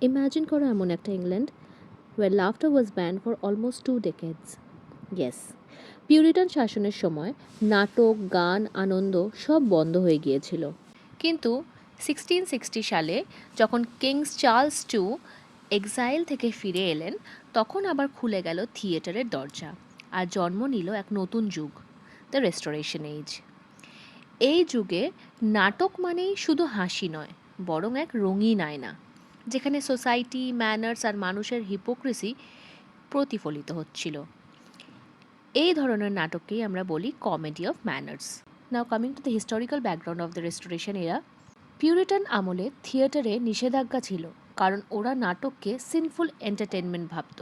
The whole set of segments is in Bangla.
ইমাজিন করো এমন একটা England where laughter was banned for almost 2 decades. Yes, Puritan শাসনের সময় নাটক, গান, আনন্দ সব বন্ধ হয়ে গিয়েছিল। কিন্তু 1660 সালে যখন কিংস চার্লস টু এক্সাইল থেকে ফিরে এলেন, তখন আবার খুলে গেল থিয়েটারের দরজা, আর জন্ম নিল এক নতুন যুগ, দ্য রেস্টোরেশন এজ। এই যুগে নাটক মানেই শুধু হাসি নয়, বরং এক রঙিন আয়না, যেখানে সোসাইটি, ম্যানার্স আর মানুষের হিপোক্রেসি প্রতিফলিত হচ্ছিল। এই ধরনের নাটককেই আমরা বলি comedy of manners. Now coming to the historical background of the restoration এরা। পিউরিটান আমলে থিয়েটারে নিষেধাজ্ঞা ছিল, কারণ ওরা নাটককে সিনফুল এন্টারটেনমেন্ট ভাবত।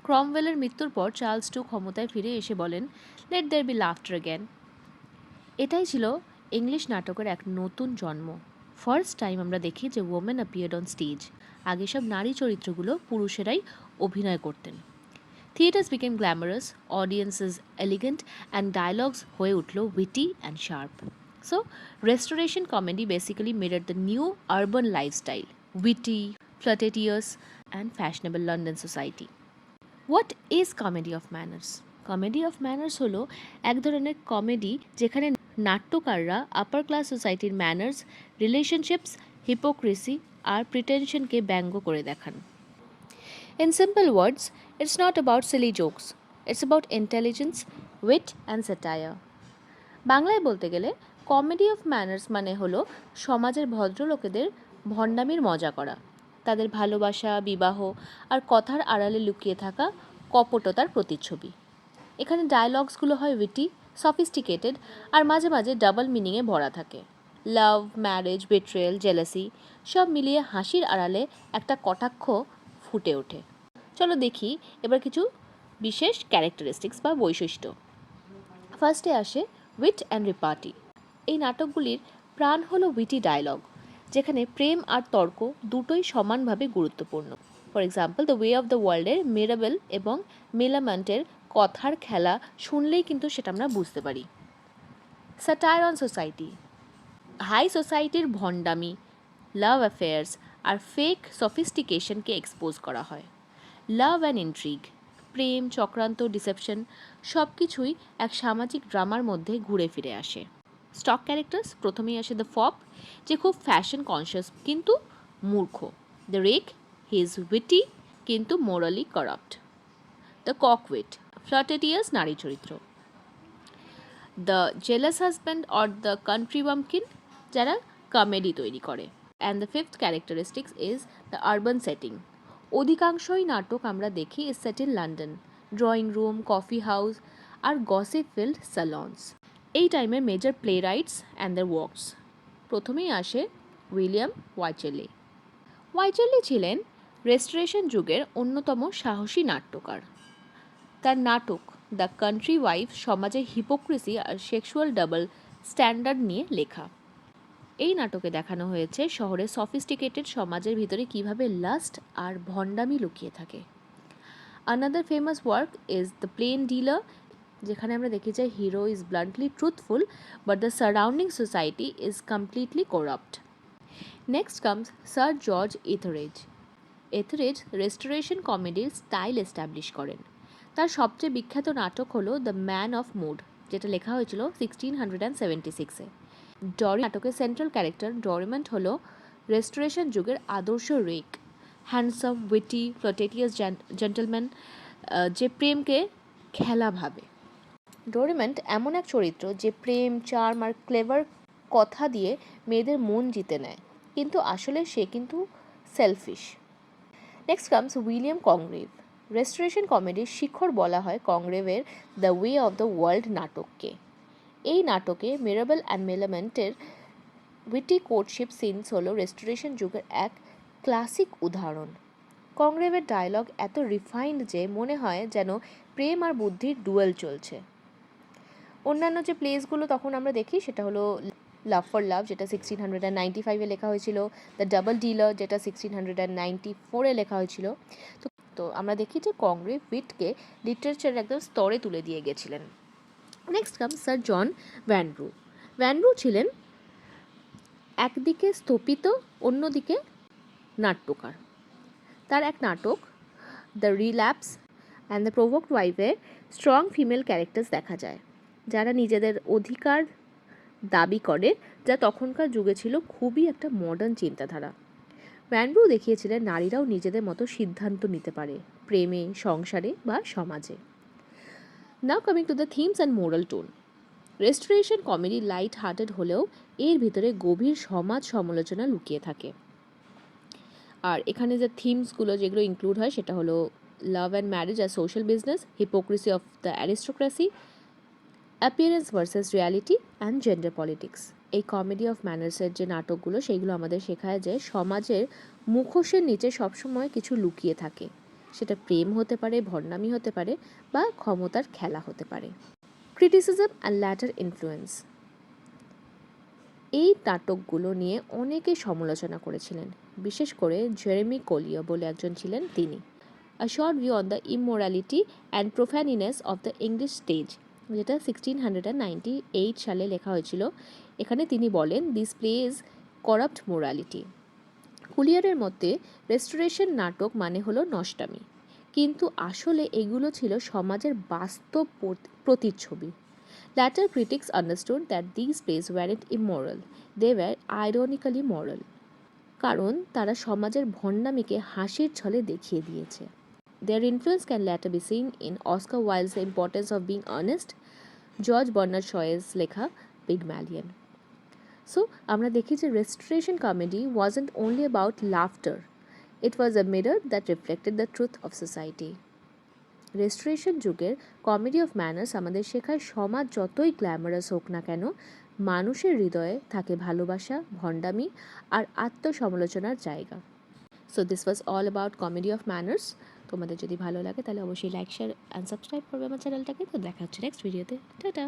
ক্রমওয়েলের মৃত্যুর পর চার্লস টু ক্ষমতায় ফিরে এসে বলেন, let there be laughter again. এটাই ছিল ইংলিশ নাটকের এক নতুন জন্ম। ফার্স্ট টাইম আমরা দেখি যে ওমেন অ্যাপিয়ার্ড অন স্টেজ। আগে সব নারী চরিত্রগুলো পুরুষেরাই অভিনয় করতেন। Theatres became glamorous, audiences elegant, and dialogues হয়ে উঠল witty and sharp. So restoration comedy basically mirrored the new urban lifestyle, witty, flirtatious, and fashionable London society. What is comedy of manners? Comedy of manners হলো এক ধরনের কমেডি যেখানে নাট্যকাররা আপার ক্লাস সোসাইটির ম্যানার্স, রিলেশনশিপস, হিপোক্রেসি আর প্রিটেনশনকে ব্যঙ্গ করে দেখান। In simple words, it's not about silly jokes. It's about intelligence, wit and satire. বাংলায় বলতে গেলে কমেডি অফ ম্যানার্স মানে হলো সমাজের ভদ্রলোকেদের ভণ্ডামির মজা করা, তাদের ভালোবাসা, বিবাহ আর কথার আড়ালে লুকিয়ে থাকা কপটতার প্রতিচ্ছবি। এখানে ডায়লগসগুলো হয় উইটি, সফিস্টিকেটেড আর মাঝে মাঝে ডাবল মিনিংয়ে ভরা থাকে। লাভ, ম্যারেজ, বেট্রেয়াল, জেলাসি সব মিলিয়ে হাসির আড়ালে একটা কটাক্ষ ফুটে ওঠে। চলো দেখি এবার কিছু বিশেষ ক্যারেক্টারিস্টিক্স বা বৈশিষ্ট্য। ফার্স্টে আসে উইট অ্যান্ড রিপার্টি। এই নাটকগুলির প্রাণ হলো উইটি ডায়লগ, যেখানে প্রেম আর তর্ক দুটোই সমানভাবে গুরুত্বপূর্ণ। For example, the way of the ওয়ার্ল্ডের মিরাবেল এবং মিলামেন্টের কথার খেলা শুনলেই কিন্তু সেটা আমরা বুঝতে পারি। স্যাটায়ার অন সোসাইটি, হাই সোসাইটির ভণ্ডামি, লাভ অ্যাফেয়ার্স আর ফেক সফিস্টিকেশনকে এক্সপোজ করা হয়। লাভ অ্যান্ড ইন্ট্রিগ, প্রেম, চক্রান্ত, ডিসেপশন সব কিছুই এক সামাজিক ড্রামার মধ্যে ঘুরে ফিরে আসে। স্টক ক্যারেক্টার্স, প্রথমেই আসে দ্য ফপ, যে খুব ফ্যাশন কনসিয়াস কিন্তু মূর্খ। The rake, he is witty কিন্তু morally corrupt. The coquette, flirtatious নারী চরিত্র। The jealous husband or the country bumpkin, যারা কমেডি তৈরি করে। And the fifth characteristics is the urban setting. অধিকাংশই নাটক আমরা দেখি is set in London, drawing room, coffee house আর গসিপ ফিল্ড স্যালন্স। এই টাইমের major playwrights and their works. প্রথমেই আসে উইলিয়াম ওয়াইচেলি। ওয়াইচেলি ছিলেন রেস্টোরেশন যুগের অন্যতম সাহসী নাট্যকার। তার নাটক দ্য কান্ট্রি ওয়াইফ সমাজে হিপোক্রেসি আর সেক্সুয়াল ডাবল স্ট্যান্ডার্ড নিয়ে লেখা। এই নাটকে দেখানো হয়েছে শহরের সফিস্টিকেটেড সমাজের ভিতরে কিভাবে লাস্ট আর ভণ্ডামি লুকিয়ে থাকে। Another famous work is the plain dealer, যেখানে আমরা দেখি যে hero is bluntly truthful but the surrounding society is completely corrupt. Next comes sir George Etherege. Etherege restoration কমেডির স্টাইল এস্টাবলিশ করেন। তার সবচেয়ে বিখ্যাত নাটক হলো দ্য ম্যান অফ মুড, যেটা লেখা হয়েছিল 1676-এ। ডরি নাটকের সেন্ট্রাল ক্যারেক্টার ডরিমেন্ট হলো রেস্টোরেশন যুগের আদর্শ রেক, হ্যান্ডসাম, উইটি, ফ্লার্টেটিয়াস জেন্টলম্যান, যে প্রেমকে খেলা ভাবে। ডরিমেন্ট এমন এক চরিত্র যে প্রেম, চার্ম আর ক্লেভার কথা দিয়ে মেয়েদের মন জিতে নেয়, কিন্তু আসলে সে কিন্তু selfish. Next comes William Congreve. Restoration কমেডির শিখর বলা হয় কংগ্রেভের the way of the world নাটককে। এই নাটকে মিরাবেল অ্যান্ড মিলামেন্টের উইটি কোর্টশিপ সিনস হলো রেস্টোরেশন যুগের এক ক্লাসিক উদাহরণ। কংগ্রেভের ডায়লগ এত রিফাইন্ড যে মনে হয় যেন প্রেম আর বুদ্ধির ডুয়েল চলছে। অন্যান্য যে প্লেসগুলো তখন আমরা দেখি সেটা হলো লাভ ফর লাভ, যেটা 1695-এ লেখা হয়েছিল, দ্য ডাবল ডিলার, যেটা 1694-এ লেখা হয়েছিল। তো আমরা দেখি যে কংগ্রেভ উইটকে লিটারেচারের একদম স্তরে তুলে দিয়ে গেছিলেন। নেক্সট কাম স্যার জন ভ্যানব্রু। ভ্যানব্রু ছিলেন একদিকে স্থপিত, অন্যদিকে নাট্যকার। তার এক নাটক the relapse and the provoked ওয়াইফে স্ট্রং ফিমেল ক্যারেক্টার্স দেখা যায়, যারা নিজেদের অধিকার দাবি করে, যা তখনকার যুগে ছিল খুবই একটা মডার্ন চিন্তাধারা। ভ্যানব্রু দেখিয়েছিলেন নারীরাও নিজেদের মতো সিদ্ধান্ত নিতে পারে, প্রেমে, সংসারে বা সমাজে। নাও coming to the themes and moral tone. Restoration comedy light hearted হলেও এর ভিতরে গভীর সমাজ সমালোচনা লুকিয়ে থাকে। আর এখানে যে থিমসগুলো যেগুলো ইনক্লুড হয় সেটা হলো লাভ অ্যান্ড ম্যারেজ আর social business, hypocrisy of the aristocracy, appearance versus reality and gender politics. এই কমেডি অফ ম্যানার্সের যে নাটকগুলো সেইগুলো আমাদের শেখায় যে সমাজের মুখোশের নিচে সবসময় কিছু লুকিয়ে থাকে, সেটা প্রেম হতে পারে, ভণ্ডামি হতে পারে বা ক্ষমতার খেলা হতে পারে। Criticism and later influence. এই নাটকগুলো নিয়ে অনেকে সমালোচনা করেছিলেন, বিশেষ করে জেরেমি কোলিও বলে একজন ছিলেন তিনি। A short view on the immorality and profaneness of the English stage, যেটা 1698 সালে লেখা হয়েছিল। এখানে তিনি বলেন দিস প্লেজ করাপ্ট মোরালিটি। কুলিয়ারের মতে রেস্টোরেশন নাটক মানে হলো নষ্টামি, কিন্তু আসলে এগুলো ছিল সমাজের বাস্তব প্রতিচ্ছবি। Later critics understood that these plays weren't immoral, they were ironically moral, কারণ তারা সমাজের ভণ্ডামিকে হাসির ছলে দেখিয়ে দিয়েছে। Their influence can later be seen in Oscar Wilde's The Importance of Being Honest, George Bernard শয়ের লেখা পিগম্যালিয়ন। সো আমরা দেখি যে restoration comedy wasn't only about laughter, it was a mirror that reflected the truth of society. Restoration যুগের কমেডি অফ ম্যানার্স আমাদের শেখায় সমাজ যতই গ্ল্যামারাস হোক না কেন, মানুষের হৃদয়ে থাকে ভালোবাসা, ভণ্ডামি আর আত্মসমালোচনার জায়গা। So this was all about comedy of manners. তোমাদের যদি ভালো লাগে তাহলে অবশ্যই লাইক, শেয়ার অ্যান্ড সাবস্ক্রাইব করবে আমার চ্যানেলটাকে। তো দেখা হচ্ছে নেক্সট ভিডিওতে। টাটা।